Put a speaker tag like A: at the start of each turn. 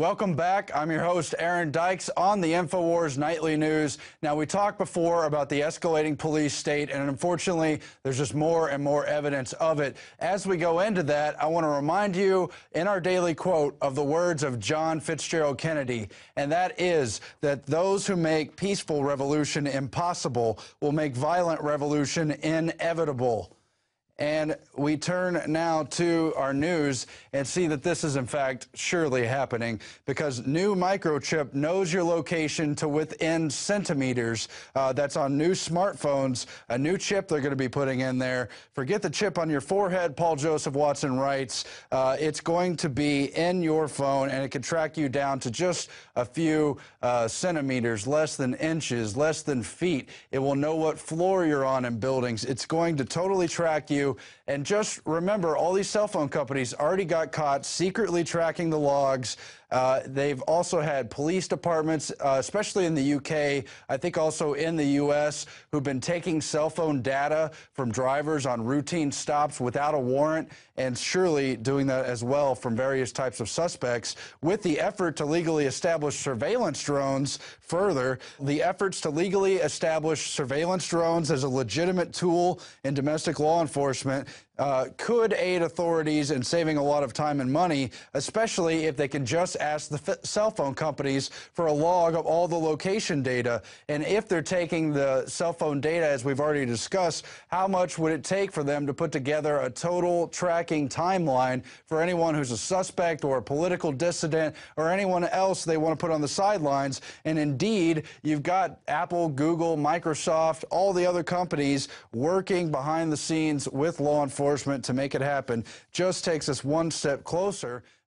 A: Welcome back. I'm your host, Aaron Dykes, on the InfoWars Nightly News. Now, we talked before about the escalating police state, and unfortunately, there's just more and more evidence of it. As we go into that, I want to remind you in our daily quote of the words of John Fitzgerald Kennedy, and that is that those who make peaceful revolution impossible will make violent revolution inevitable. And we turn now to our news and see that this is, in fact, surely happening because new microchip knows your location to within centimeters. That's on new smartphones, a new chip they're going to be putting in there. Forget the chip on your forehead, Paul Joseph Watson writes. It's going to be in your phone, and it can track you down to just a few centimeters, less than inches, less than feet. It will know what floor you're on in buildings. It's going to totally track you. And just remember, all these cell phone companies already got caught secretly tracking the logs. They've also had police departments, especially in the UK, I think also in the US, who've been taking cell phone data from drivers on routine stops without a warrant, and surely doing that as well from various types of suspects. With the effort to legally establish surveillance drones, further, the efforts to legally establish surveillance drones as a legitimate tool in domestic law enforcement could aid authorities in saving a lot of time and money, especially if they can just ask the cell phone companies for a log of all the location data. And if they're taking the cell phone data, as we've already discussed, how much would it take for them to put together a total tracking timeline for anyone who's a suspect or a political dissident or anyone else they want to put on the sidelines? And indeed, you've got Apple, Google, Microsoft, all the other companies working behind the scenes with law enforcement to make it happen. Just takes us one step closer.